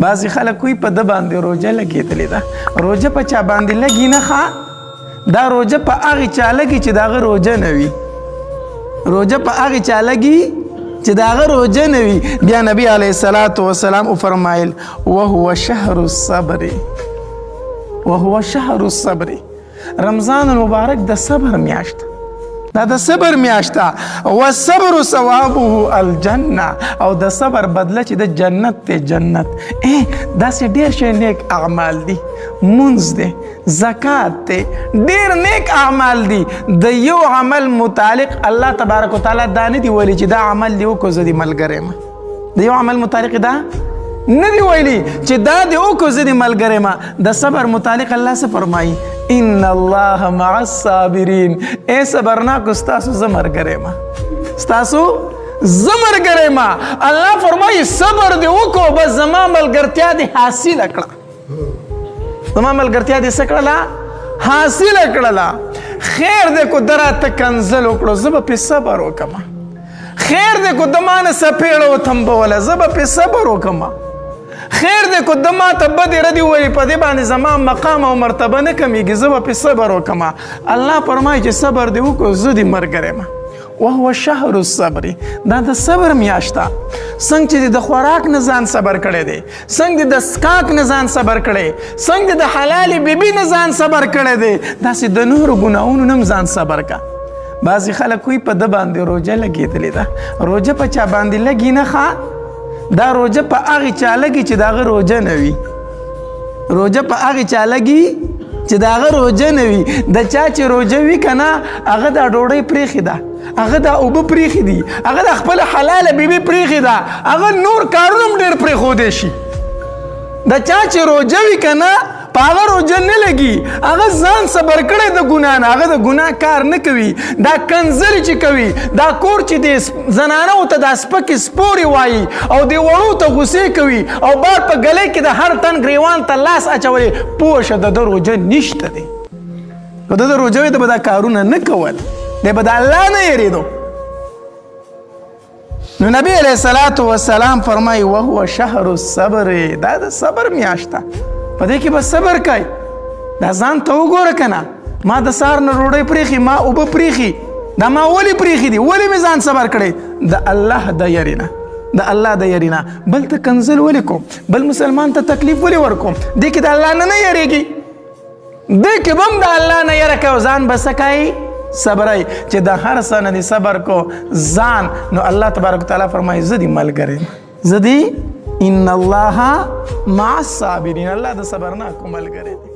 بعضې خلک کوي په ده باندې روژه لګېدلې ده. روژه په چا باندې لګي نه ښه، دا روژه په هغې چا لګي چې د هغه روژه نه وي. روژه په هغې چا لګي چې د هغه روژه نه وي. بیا نبي علیه الصلاة وسلام وفرمایل وهو شهر الصبر، وهو شهر الصبر. رمضان المبارک د صبر میاشت، دا د صبر میاشته. والصبر ثوابه الجنه، او د صبر بدله چې د جنت دی، جنت. داسې ډېر شی نیک اعمال دي، منځ دی، زکات دی، ډېر نیک اعمال دي. د یو عمل متعلق الله تبارک وتعالی دا نه دی ویلي چې دا عمل دی وکړو زه دې ملګری یم. د یو عمل متعلق دا نه دی ویلي چې دا دې وکړو زه دې ملګری یم. د صبر متعلق الله څه فرمایي؟ ان الله مع الصابرین. اے صبرناکو ستاسو زه ملګری یم، ستاسو زه ملګری یم. الله فرمایي صبر دې وکړو بس زما ملګرتیا دې حاصله کړه، زما ملګرتیا دې څه کړله؟ حاصله کړله. خیر دې کو ده راته کنځل وکړو زه به پې صبر وکړم. خیر دې کو ده ما نه څپېړه وتمبوله زه به پې صبر وکړم. خیر دې کو ده ما ته بدې ردې وویلې په دې باندې زما مقام او مرتبه نه کمیږي زه به پې صبر وکړم. الله فرمایي چې صبر دې وکړو زه دې ملګری یم. وهو شهر الصبر، دا د صبر میاشته. څنګه چې د خوراک نه ځان صبر کړی دی، څنګه د څښاک نه ځان صبر کړی، څنګه د حلالې بیبي نه ځان صبر کړی دی، داسې د نورو ګناهونو نه هم ځان صبر کا. بعضې خلک کوي په ده باندې روژه لګېدلې ده. روژه په چا باندې لګي نه ښه، دا روژه په هغې چا لګي چې د هغه روژه نه وي. روژه په هغې چا لګي چې د هغه روژه نه وي. د چا چې روژه وي که نه هغه دا ډوډۍ پرېښې ده، هغه دا اوبه پرېښې دي، هغه دا خپله حلاله بیبي پرېښې ده، هغه نور کارونه هم ډېر پرېښودی شي. د چا چې روژه وي که نه په هغه روژه نه لګي، هغه ځان صبر کړی د ګناه نه، هغه د ګناه کار نه کوي. دا کنځلې چې کوي، دا کور چې د زنانو ته دا سپکې سپورې وایي او د وړو ته غوسې کوي او بار په ګلۍ کې د هر تن ګریوان ته لاس اچولې، پوه شه د ده روژه نشته دی. که د ده روژه وي د به دا کارونه نه کول، دی به د الله نه یېرېدو. نو نبی علیه الصلاة وسلام فرمایي وهو شهر الصبر، دا د صبر میاشته. په دې کې به صبر کوي. دا ځان ته وګوره که نه، ما د سهار نه ډوډۍ پرېښي، ما اوبه پرېښي، دا ما ولې پرېښي دي؟ ولې مې ځان صبر کړی؟ د الله د یرې نه، د الله د یرې نه. بل ته کنځل ولې کوم؟ بل مسلمان ته تکلیف ولې ورکوم؟ دې کې د الله نه یېرېږي، دې کې به هم د الله نه یره کوي. ځان به څه کوي؟ صبرای. چې د هر څه نه دې صبر کو ځان، نو الله تبارک وتعالی فرمایي زه دې ملګری یم، زه دې ان الله مع الصابرین. الله د صبرناکو ملګری دی.